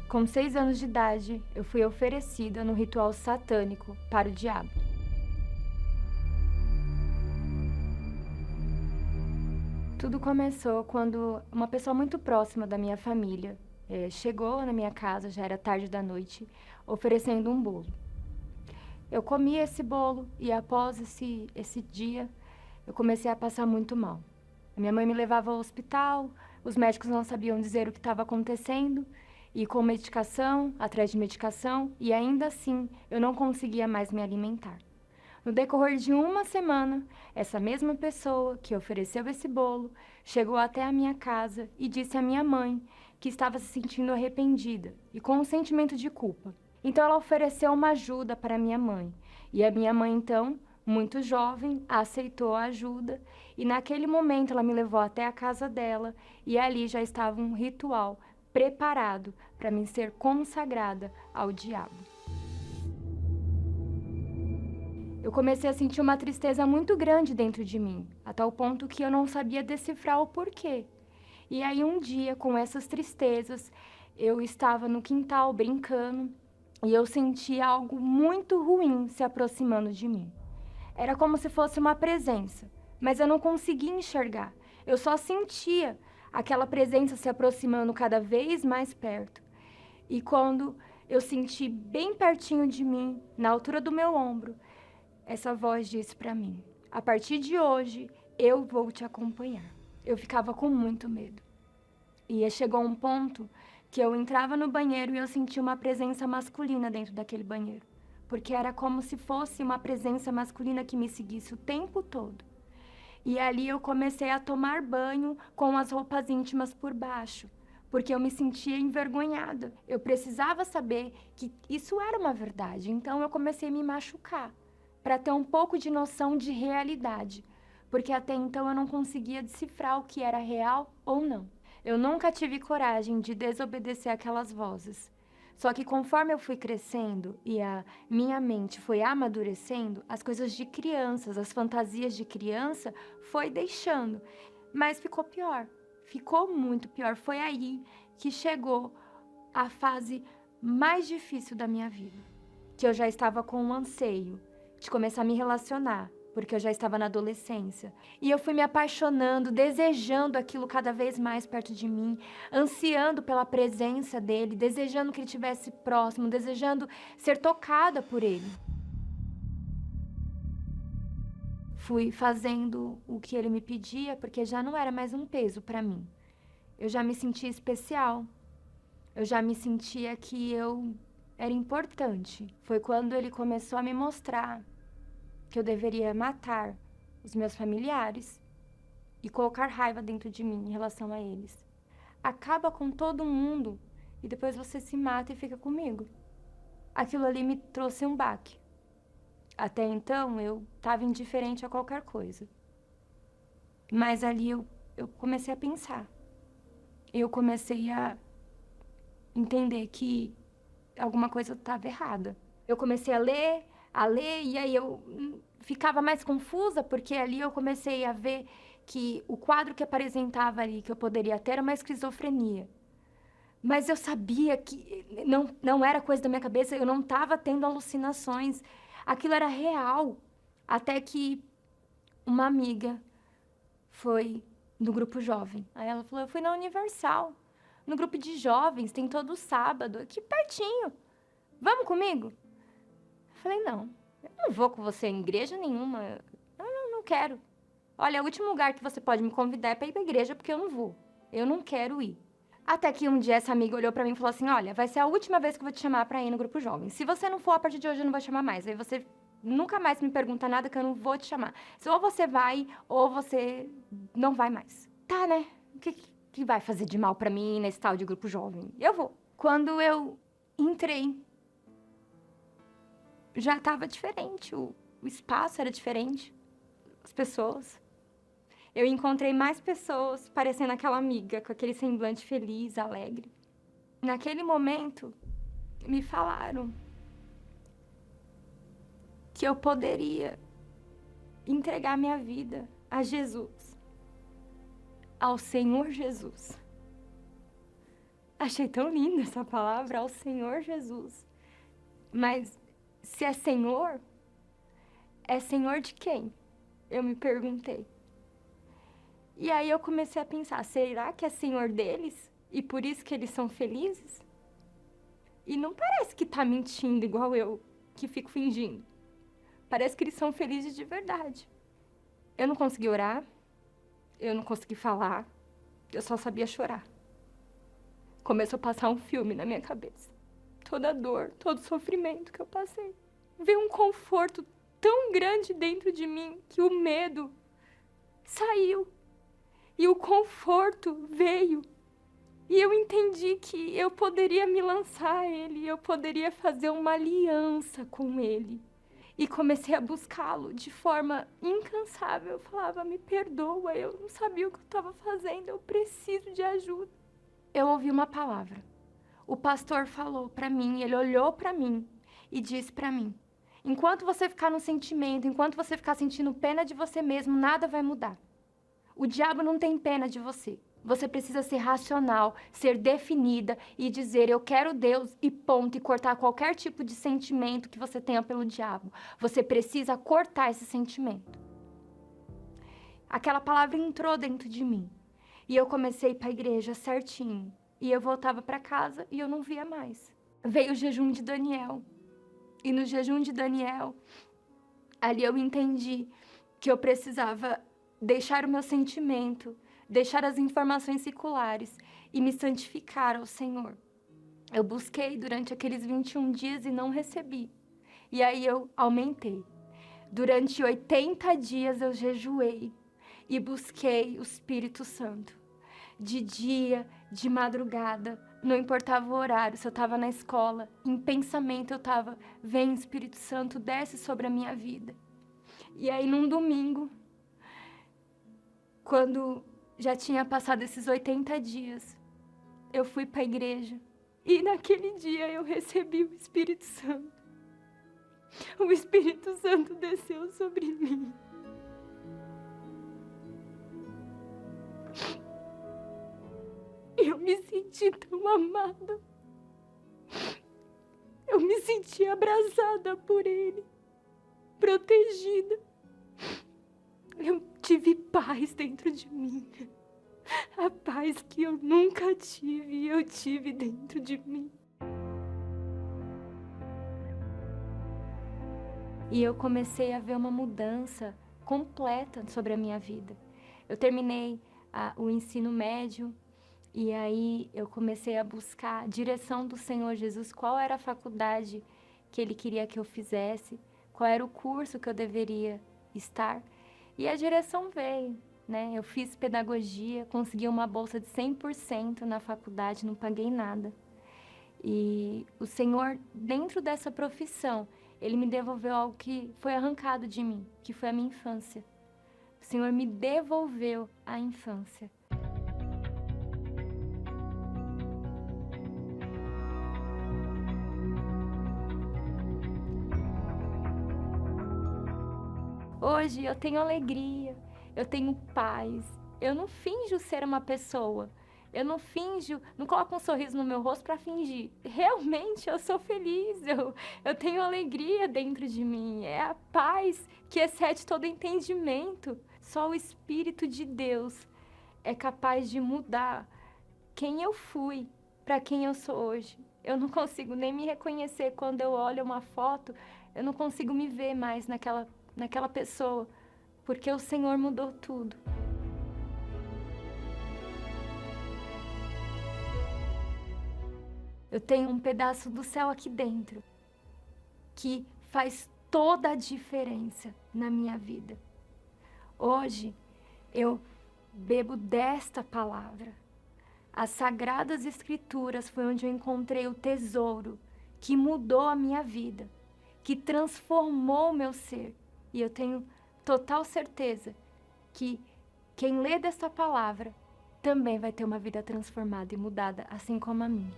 Com 6 anos de idade, eu fui oferecida no ritual satânico para o diabo. Tudo começou quando uma pessoa muito próxima da minha família chegou na minha casa, já era tarde da noite, oferecendo um bolo. Eu comi esse bolo e após esse dia, eu comecei a passar muito mal. A minha mãe me levava ao hospital, os médicos não sabiam dizer o que estava acontecendo, e com medicação, atrás de medicação, e ainda assim eu não conseguia mais me alimentar. No decorrer de uma semana, essa mesma pessoa que ofereceu esse bolo chegou até a minha casa e disse à minha mãe que estava se sentindo arrependida e com um sentimento de culpa. Então ela ofereceu uma ajuda para minha mãe. E a minha mãe, então, muito jovem, aceitou a ajuda e naquele momento ela me levou até a casa dela e ali já estava um ritual preparado para mim ser consagrada ao diabo. Eu comecei a sentir uma tristeza muito grande dentro de mim, a tal ponto que eu não sabia decifrar o porquê. E aí um dia, com essas tristezas, eu estava no quintal brincando e eu senti algo muito ruim se aproximando de mim. Era como se fosse uma presença, mas eu não conseguia enxergar. Eu só sentia aquela presença se aproximando cada vez mais perto. E quando eu senti bem pertinho de mim, na altura do meu ombro, essa voz disse para mim: a partir de hoje, eu vou te acompanhar. Eu ficava com muito medo. E chegou um ponto que eu entrava no banheiro e eu sentia uma presença masculina dentro daquele banheiro. Porque era como se fosse uma presença masculina que me seguisse o tempo todo. E ali eu comecei a tomar banho com as roupas íntimas por baixo, porque eu me sentia envergonhada. Eu precisava saber que isso era uma verdade, então eu comecei a me machucar, para ter um pouco de noção de realidade, porque até então eu não conseguia decifrar o que era real ou não. Eu nunca tive coragem de desobedecer aquelas vozes. Só que conforme eu fui crescendo e a minha mente foi amadurecendo, as coisas de crianças, as fantasias de criança, foi deixando. Mas ficou pior, ficou muito pior. Foi aí que chegou a fase mais difícil da minha vida, que eu já estava com um anseio de começar a me relacionar, porque eu já estava na adolescência. E eu fui me apaixonando, desejando aquilo cada vez mais perto de mim, ansiando pela presença dele, desejando que ele estivesse próximo, desejando ser tocada por ele. Fui fazendo o que ele me pedia, porque já não era mais um peso para mim. Eu já me sentia especial. Eu já me sentia que eu era importante. Foi quando ele começou a me mostrar que eu deveria matar os meus familiares e colocar raiva dentro de mim em relação a eles. Acaba com todo mundo e depois você se mata e fica comigo. Aquilo ali me trouxe um baque. Até então eu estava indiferente a qualquer coisa. Mas ali eu comecei a pensar. Eu comecei a entender que alguma coisa estava errada. Eu comecei a ler, e aí eu ficava mais confusa, porque ali eu comecei a ver que o quadro que apresentava ali, que eu poderia ter, era uma esquizofrenia. Mas eu sabia que não era coisa da minha cabeça, eu não estava tendo alucinações. Aquilo era real. Até que uma amiga foi no grupo jovem. Aí ela falou: eu fui na Universal, no grupo de jovens, tem todo sábado, aqui pertinho. Vamos comigo? Eu falei: não, eu não vou com você em igreja nenhuma. Não quero. Olha, o último lugar que você pode me convidar é para ir pra igreja, porque eu não vou. Eu não quero ir. Até que um dia essa amiga olhou pra mim e falou assim: olha, vai ser a última vez que eu vou te chamar pra ir no grupo jovem. Se você não for, a partir de hoje eu não vou te chamar mais. Aí você nunca mais me pergunta nada que eu não vou te chamar. Se ou você vai, ou você não vai mais. Tá, né? O que vai fazer de mal pra mim nesse tal de grupo jovem? Eu vou. Quando eu entrei, já tava diferente. O espaço era diferente. As pessoas. Eu encontrei mais pessoas parecendo aquela amiga, com aquele semblante feliz, alegre. Naquele momento, me falaram que eu poderia entregar minha vida a Jesus, ao Senhor Jesus. Achei tão linda essa palavra, ao Senhor Jesus. Mas se é Senhor de quem? Eu me perguntei. E aí eu comecei a pensar, será que é Senhor deles? E por isso que eles são felizes? E não parece que tá mentindo igual eu, que fico fingindo. Parece que eles são felizes de verdade. Eu não consegui orar, eu não consegui falar, eu só sabia chorar. Começou a passar um filme na minha cabeça. Toda a dor, todo o sofrimento que eu passei. Veio um conforto tão grande dentro de mim que o medo saiu. E o conforto veio. E eu entendi que eu poderia me lançar a Ele, eu poderia fazer uma aliança com Ele. E comecei a buscá-lo de forma incansável. Eu falava, me perdoa, eu não sabia o que eu estava fazendo, eu preciso de ajuda. Eu ouvi uma palavra. O pastor falou para mim, ele olhou para mim e disse para mim, enquanto você ficar no sentimento, enquanto você ficar sentindo pena de você mesmo, nada vai mudar. O diabo não tem pena de você. Você precisa ser racional, ser definida e dizer, eu quero Deus e ponto, e cortar qualquer tipo de sentimento que você tenha pelo diabo. Você precisa cortar esse sentimento. Aquela palavra entrou dentro de mim. E eu comecei para a igreja certinho. E eu voltava para casa e eu não via mais. Veio o jejum de Daniel. E no jejum de Daniel, ali eu entendi que eu precisava deixar o meu sentimento, deixar as informações seculares e me santificar ao Senhor. Eu busquei durante aqueles 21 dias e não recebi. E aí eu aumentei. Durante 80 dias eu jejuei e busquei o Espírito Santo. De dia, de madrugada, não importava o horário, se eu estava na escola, em pensamento eu estava, vem Espírito Santo, desce sobre a minha vida. E aí num domingo, quando já tinha passado esses 80 dias, eu fui para a igreja e naquele dia eu recebi o Espírito Santo. O Espírito Santo desceu sobre mim. Eu me senti tão amada. Eu me senti abraçada por Ele, protegida. Eu tive paz dentro de mim. A paz que eu nunca tive, eu tive dentro de mim. E eu comecei a ver uma mudança completa sobre a minha vida. Eu terminei o ensino médio e aí eu comecei a buscar a direção do Senhor Jesus, qual era a faculdade que Ele queria que eu fizesse, qual era o curso que eu deveria estar. E a direção veio, né? Eu fiz pedagogia, consegui uma bolsa de 100% na faculdade, não paguei nada. E o Senhor, dentro dessa profissão, Ele me devolveu algo que foi arrancado de mim, que foi a minha infância. O Senhor me devolveu a infância. Hoje eu tenho alegria, eu tenho paz, eu não finjo ser uma pessoa. Eu não finjo, não coloco um sorriso no meu rosto para fingir. Realmente eu sou feliz, eu tenho alegria dentro de mim. É a paz que excede todo entendimento. Só o Espírito de Deus é capaz de mudar quem eu fui para quem eu sou hoje. Eu não consigo nem me reconhecer quando eu olho uma foto, eu não consigo me ver mais naquela pessoa, porque o Senhor mudou tudo. Eu tenho um pedaço do céu aqui dentro, que faz toda a diferença na minha vida. Hoje, eu bebo desta palavra. As Sagradas Escrituras foi onde eu encontrei o tesouro que mudou a minha vida, que transformou o meu ser. E eu tenho total certeza que quem lê desta palavra também vai ter uma vida transformada e mudada, assim como a minha.